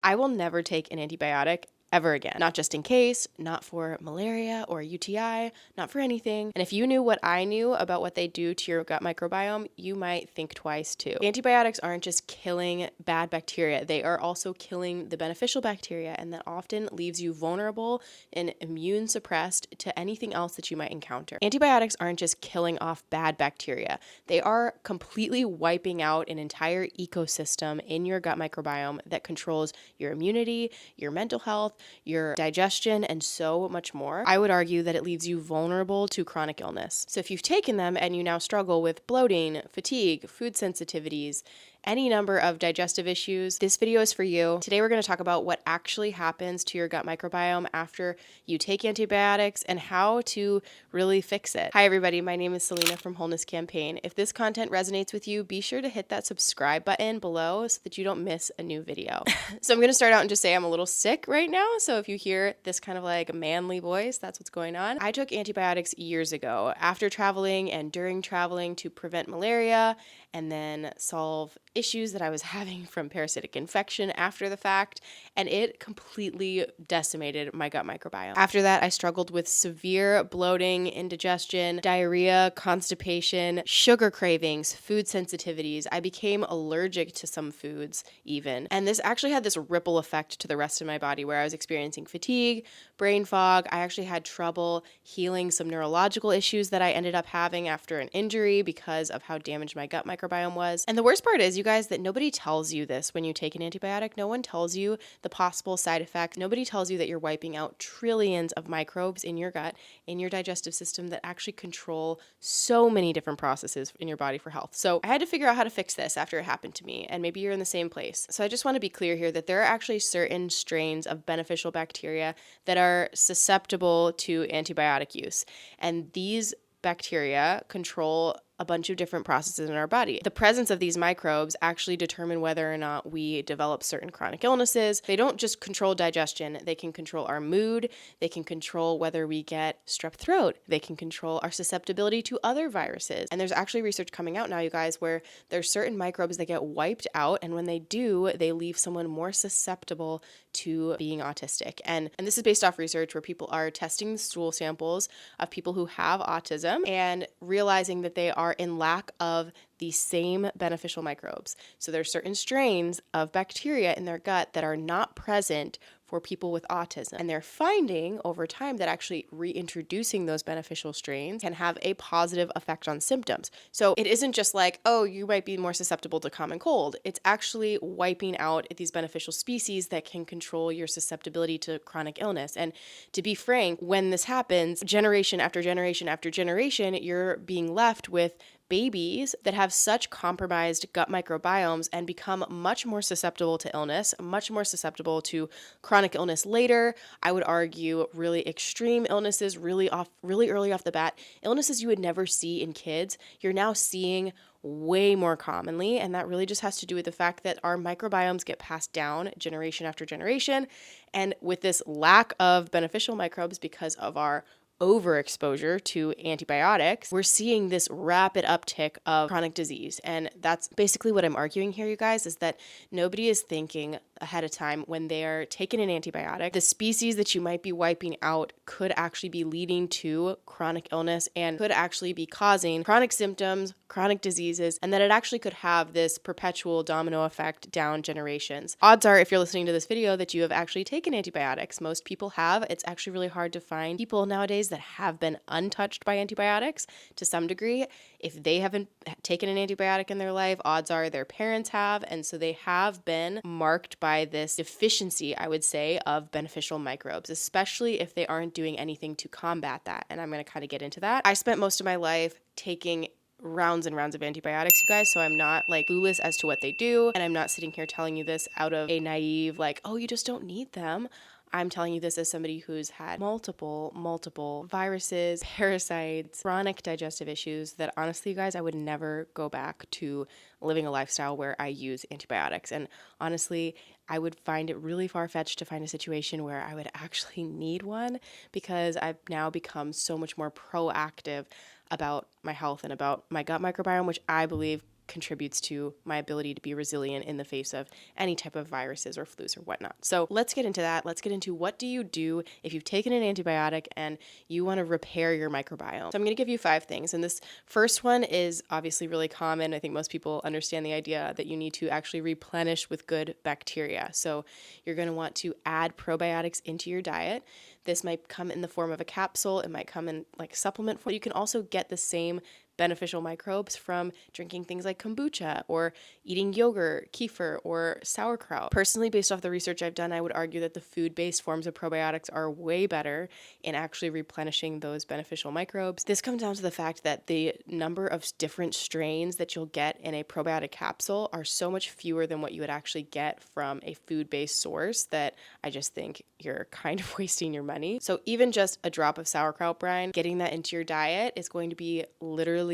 I will never take an antibiotic ever again. Not just in case, not for malaria or UTI, not for anything. And if you knew what I knew about what they do to your gut microbiome, you might think twice too. Antibiotics aren't just killing bad bacteria, they are also killing the beneficial bacteria, and that often leaves you vulnerable and immune suppressed to anything else that you might encounter. Antibiotics aren't just killing off bad bacteria, they are completely wiping out an entire ecosystem in your gut microbiome that controls your immunity, your mental health, your digestion, and so much more. I would argue that it leaves you vulnerable to chronic illness. So if you've taken them and you now struggle with bloating, fatigue, food sensitivities, any number of digestive issues, this video is for you. Today we're going to talk about what actually happens to your gut microbiome after you take antibiotics and how to really fix it. Hi everybody, my name is Selena from Wholeness Campaign. If this content resonates with you, be sure to hit that subscribe button below so that you don't miss a new video. So I'm going to start out and just say I'm a little sick right now, so if you hear this kind of like manly voice, that's what's going on. I took antibiotics years ago after traveling and during traveling to prevent malaria and then solve issues that I was having from parasitic infection after the fact, and it completely decimated my gut microbiome. After that, I struggled with severe bloating, indigestion, diarrhea, constipation, sugar cravings, food sensitivities. I became allergic to some foods even, and this actually had this ripple effect to the rest of my body where I was experiencing fatigue, brain fog. I actually had trouble healing some neurological issues that I ended up having after an injury because of how damaged my gut microbiome was. And the worst part is, you guys, that nobody tells you this when you take an antibiotic. No one tells you the possible side effects. Nobody tells you that you're wiping out trillions of microbes in your gut, in your digestive system that actually control so many different processes in your body for health. So I had to figure out how to fix this after it happened to me, and maybe you're in the same place. So I just want to be clear here that there are actually certain strains of beneficial bacteria that are susceptible to antibiotic use, and these bacteria control a bunch of different processes in our body. The presence of these microbes actually determine whether or not we develop certain chronic illnesses. They don't just control digestion, they can control our mood, they can control whether we get strep throat, they can control our susceptibility to other viruses. And there's actually research coming out now, you guys, where there's certain microbes that get wiped out, and when they do, they leave someone more susceptible to being autistic. And this is based off research where people are testing stool samples of people who have autism and realizing that they are in lack of the same beneficial microbes. So there's certain strains of bacteria in their gut that are not present for people with autism. And they're finding over time that actually reintroducing those beneficial strains can have a positive effect on symptoms. So it isn't just like, oh, you might be more susceptible to common cold. It's actually wiping out these beneficial species that can control your susceptibility to chronic illness. And to be frank, when this happens, generation after generation after generation, you're being left with babies that have such compromised gut microbiomes and become much more susceptible to illness, much more susceptible to chronic illness later. I would argue really extreme illnesses really early off the bat, illnesses you would never see in kids, you're now seeing way more commonly. And that really just has to do with the fact that our microbiomes get passed down generation after generation. And with this lack of beneficial microbes because of our overexposure to antibiotics, we're seeing this rapid uptick of chronic disease. And that's basically what I'm arguing here, you guys, is that nobody is thinking ahead of time when they're taking an antibiotic. The species that you might be wiping out could actually be leading to chronic illness and could actually be causing chronic symptoms, chronic diseases, and that it actually could have this perpetual domino effect down generations. Odds are, if you're listening to this video, that you have actually taken antibiotics. Most people have. It's actually really hard to find people nowadays that have been untouched by antibiotics to some degree. If they haven't taken an antibiotic in their life, odds are their parents have, and so they have been marked by this deficiency, I would say, of beneficial microbes, especially if they aren't doing anything to combat that. And I'm going to kind of get into that. I spent most of my life taking rounds and rounds of antibiotics, you guys, so I'm not like clueless as to what they do, and I'm not sitting here telling you this out of a naive like, oh, you just don't need them. I'm telling you this as somebody who's had multiple viruses, parasites, chronic digestive issues that honestly, you guys, I would never go back to living a lifestyle where I use antibiotics. And honestly, I would find it really far-fetched to find a situation where I would actually need one, because I've now become so much more proactive about my health and about my gut microbiome, which I believe contributes to my ability to be resilient in the face of any type of viruses or flus or whatnot. So let's get into that. Let's get into what do you do if you've taken an antibiotic and you want to repair your microbiome. So I'm going to give you 5 things. And this first one is obviously really common. I think most people understand the idea that you need to actually replenish with good bacteria. So you're going to want to add probiotics into your diet. This might come in the form of a capsule. It might come in like supplement form. You can also get the same beneficial microbes from drinking things like kombucha or eating yogurt, kefir, or sauerkraut. Personally, based off the research I've done, I would argue that the food-based forms of probiotics are way better in actually replenishing those beneficial microbes. This comes down to the fact that the number of different strains that you'll get in a probiotic capsule are so much fewer than what you would actually get from a food-based source that I just think you're kind of wasting your money. So even just a drop of sauerkraut brine, getting that into your diet is going to be literally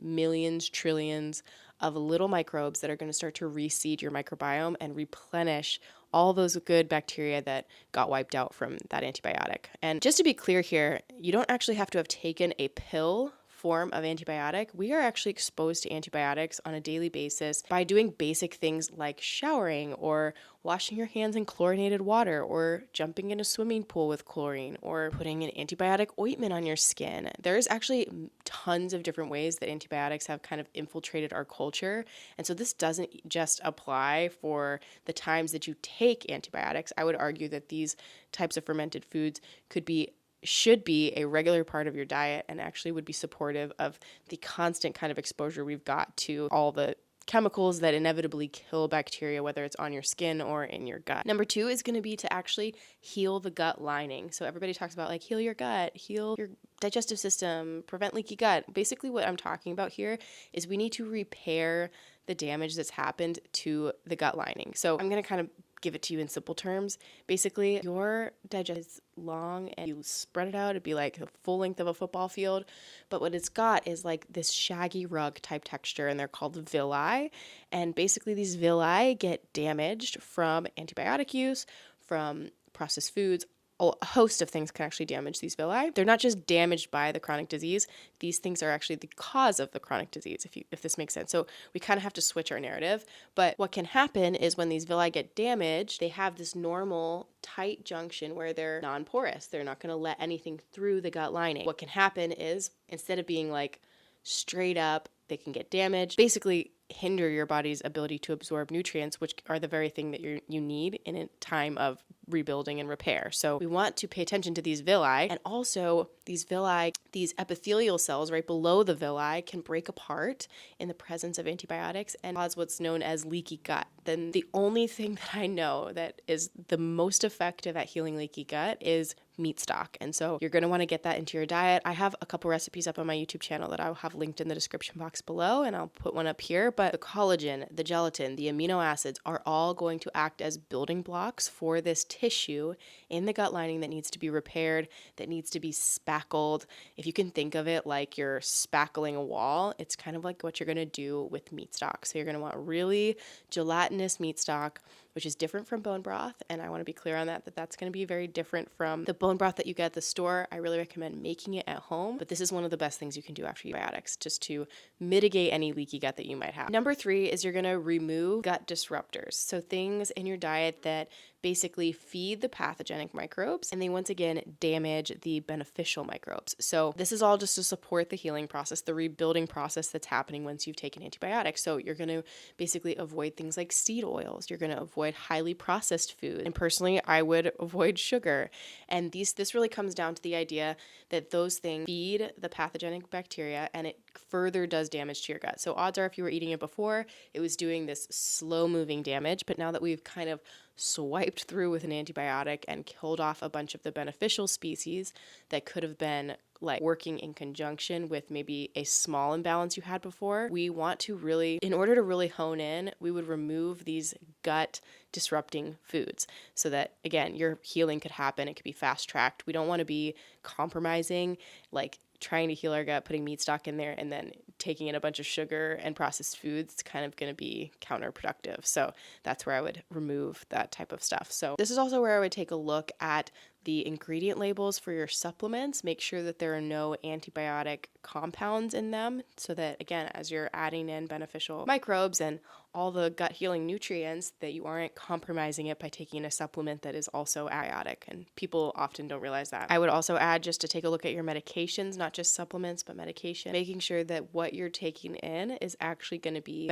millions, trillions of little microbes that are going to start to reseed your microbiome and replenish all those good bacteria that got wiped out from that antibiotic. And just to be clear here, you don't actually have to have taken a pill form of antibiotic. We are actually exposed to antibiotics on a daily basis by doing basic things like showering or washing your hands in chlorinated water or jumping in a swimming pool with chlorine or putting an antibiotic ointment on your skin. There's actually tons of different ways that antibiotics have kind of infiltrated our culture. And so this doesn't just apply for the times that you take antibiotics. I would argue that these types of fermented foods should be a regular part of your diet and actually would be supportive of the constant kind of exposure we've got to all the chemicals that inevitably kill bacteria, whether it's on your skin or in your gut. Number 2 is going to be to actually heal the gut lining. So everybody talks about like heal your gut, heal your digestive system, prevent leaky gut. Basically what I'm talking about here is we need to repair the damage that's happened to the gut lining. So I'm going to kind of give it to you in simple terms. Basically, your digestion is long and you spread it out, it'd be like the full length of a football field. But what it's got is like this shaggy rug type texture, and they're called villi. And basically these villi get damaged from antibiotic use, from processed foods. A host of things can actually damage these villi. They're not just damaged by the chronic disease. These things are actually the cause of the chronic disease, if this makes sense. So we kind of have to switch our narrative. But what can happen is when these villi get damaged, they have this normal tight junction where they're non-porous. They're not going to let anything through the gut lining. What can happen is instead of being like straight up, they can get damaged, basically hinder your body's ability to absorb nutrients, which are the very thing that you need in a time of rebuilding and repair. So we want to pay attention to these villi, and also these villi, these epithelial cells right below the villi can break apart in the presence of antibiotics and cause what's known as leaky gut. Then the only thing that I know that is the most effective at healing leaky gut is meat stock. And so you're going to want to get that into your diet. I have a couple recipes up on my YouTube channel that I'll have linked in the description box below, and I'll put one up here. But the collagen, the gelatin, the amino acids are all going to act as building blocks for this tissue in the gut lining that needs to be repaired, that needs to be spackled. If you can think of it like you're spackling a wall, it's kind of like what you're going to do with meat stock. So you're going to want really gelatinous meat stock, which is different from bone broth. And I want to be clear on that that's going to be very different from the bone broth that you get at the store. I really recommend making it at home, but this is one of the best things you can do after antibiotics just to mitigate any leaky gut that you might have. Number 3 is you're going to remove gut disruptors. So things in your diet that basically feed the pathogenic microbes and they once again damage the beneficial microbes. So this is all just to support the healing process, the rebuilding process that's happening once you've taken antibiotics. So you're going to basically avoid things like seed oils. You're going to avoid highly processed food. And personally, I would avoid sugar. And this really comes down to the idea that those things feed the pathogenic bacteria and it further does damage to your gut. So odds are if you were eating it before, it was doing this slow moving damage. But now that we've kind of swiped through with an antibiotic and killed off a bunch of the beneficial species that could have been like working in conjunction with maybe a small imbalance you had before, we want to really, in order to really hone in, we would remove these gut disrupting foods so that, again, your healing could happen. It could be fast tracked. We don't want to be compromising, like trying to heal our gut, putting meat stock in there and then taking in a bunch of sugar and processed foods. It's kind of going to be counterproductive. So that's where I would remove that type of stuff. So this is also where I would take a look at the ingredient labels for your supplements. Make sure that there are no antibiotic compounds in them so that, again, as you're adding in beneficial microbes and all the gut healing nutrients, that you aren't compromising it by taking a supplement that is also abiotic. And people often don't realize that. I would also add, just to take a look at your medications, not just supplements, but medication, making sure that what you're taking in is actually going to be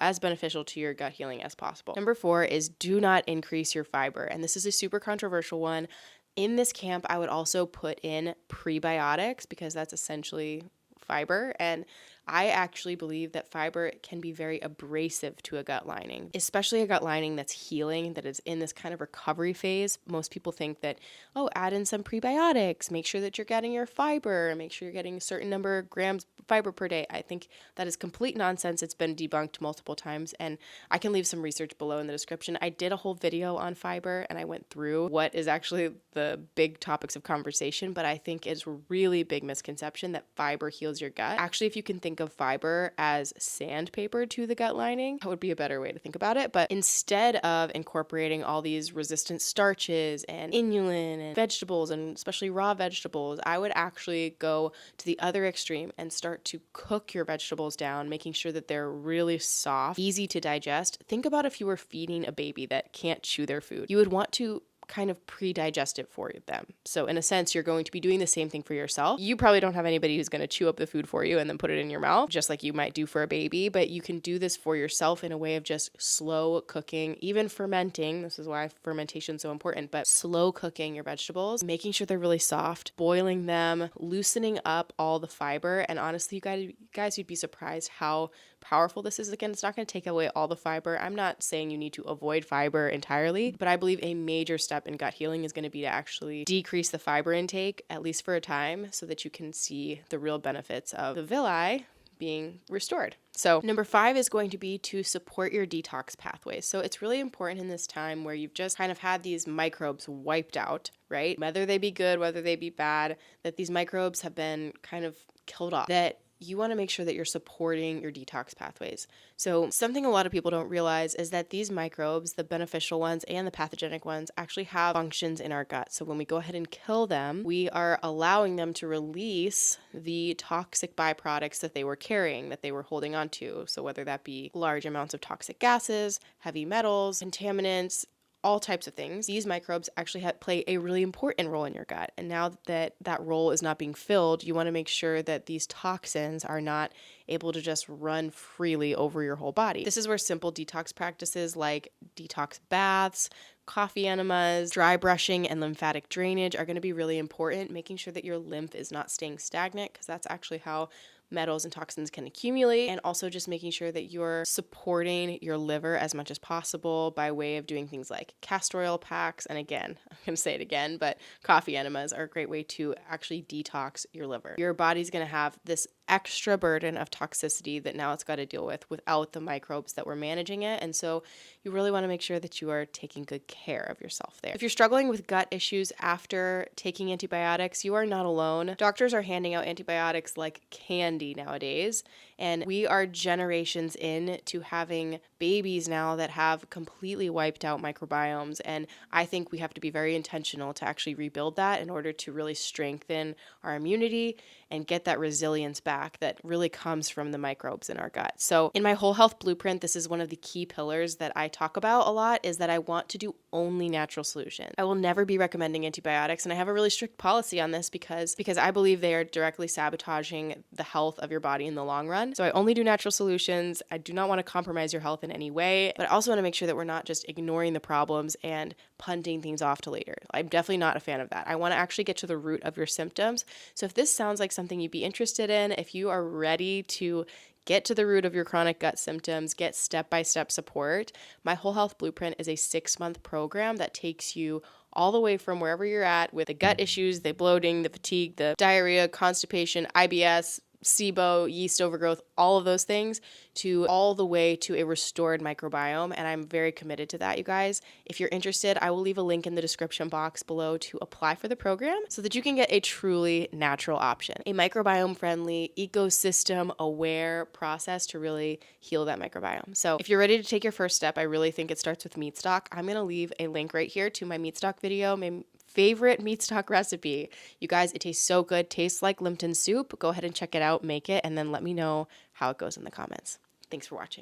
as beneficial to your gut healing as possible. Number 4 is do not increase your fiber. And this is a super controversial one. In this camp, I would also put in prebiotics because that's essentially fiber. And I actually believe that fiber can be very abrasive to a gut lining, especially a gut lining that's healing, that is in this kind of recovery phase. Most people think that, oh, add in some prebiotics, make sure that you're getting your fiber, make sure you're getting a certain number of grams of fiber per day. I think that is complete nonsense. It's been debunked multiple times, and I can leave some research below in the description. I did a whole video on fiber, and I went through what is actually the big topics of conversation, but I think it's a really big misconception that fiber heals your gut. Actually, if you can think of fiber as sandpaper to the gut lining, that would be a better way to think about it. But instead of incorporating all these resistant starches and inulin and vegetables, and especially raw vegetables, I would actually go to the other extreme and start to cook your vegetables down, making sure that they're really soft, easy to digest. Think about if you were feeding a baby that can't chew their food. You would want to kind of pre-digest it for them. So in a sense, you're going to be doing the same thing for yourself. You probably don't have anybody who's going to chew up the food for you and then put it in your mouth, just like you might do for a baby, but you can do this for yourself in a way of just slow cooking, even fermenting. This is why fermentation is so important, but slow cooking your vegetables, making sure they're really soft, boiling them, loosening up all the fiber. And honestly, you guys, you'd be surprised how powerful this is. Again, it's not going to take away all the fiber. I'm not saying you need to avoid fiber entirely, but I believe a major step in gut healing is going to be to actually decrease the fiber intake, at least for a time, so that you can see the real benefits of the villi being restored. So number 5 is going to be to support your detox pathways. So it's really important in this time where you've just kind of had these microbes wiped out, right? Whether they be good, whether they be bad, that these microbes have been kind of killed off, that you want to make sure that you're supporting your detox pathways. So something a lot of people don't realize is that these microbes, the beneficial ones and the pathogenic ones, actually have functions in our gut. So when we go ahead and kill them, we are allowing them to release the toxic byproducts that they were carrying, that they were holding on to. So whether that be large amounts of toxic gases, heavy metals, contaminants, all types of things, these microbes actually play a really important role in your gut. And now that that role is not being filled, you want to make sure that these toxins are not able to just run freely over your whole body. This is where simple detox practices like detox baths, coffee enemas, dry brushing, and lymphatic drainage are going to be really important, making sure that your lymph is not staying stagnant, because that's actually how metals and toxins can accumulate, and also just making sure that you're supporting your liver as much as possible by way of doing things like castor oil packs. And again, I'm going to say it again, but coffee enemas are a great way to actually detox your liver. Your body's going to have this extra burden of toxicity that now it's got to deal with without the microbes that were managing it. And so you really want to make sure that you are taking good care of yourself there. If you're struggling with gut issues after taking antibiotics, you are not alone. Doctors are handing out antibiotics like candy nowadays, and we are generations into having babies now that have completely wiped out microbiomes. And I think we have to be very intentional to actually rebuild that in order to really strengthen our immunity and get that resilience back that really comes from the microbes in our gut. So in my whole health blueprint, this is one of the key pillars that I talk about a lot, is that I want to do only natural solutions. I will never be recommending antibiotics, and I have a really strict policy on this because I believe they are directly sabotaging the health of your body in the long run. So I only do natural solutions. I do not want to compromise your health in any way, but I also want to make sure that we're not just ignoring the problems and punting things off to later. I'm definitely not a fan of that. I want to actually get to the root of your symptoms. So if this sounds like something you'd be interested in, if you are ready to get to the root of your chronic gut symptoms, get step-by-step support, my Whole Health Blueprint is a 6-month program that takes you all the way from wherever you're at with the gut issues, the bloating, the fatigue, the diarrhea, constipation, IBS, SIBO, yeast overgrowth, all of those things, to all the way to a restored microbiome. And I'm very committed to that, you guys. If you're interested, I will leave a link in the description box below to apply for the program so that you can get a truly natural option, a microbiome-friendly, ecosystem-aware process to really heal that microbiome. So if you're ready to take your first step, I really think it starts with meat stock. I'm going to leave a link right here to my meat stock video, my favorite meat stock recipe. You guys, it tastes so good. Tastes like Lipton soup. Go ahead and check it out, make it, and then let me know how it goes in the comments. Thanks for watching.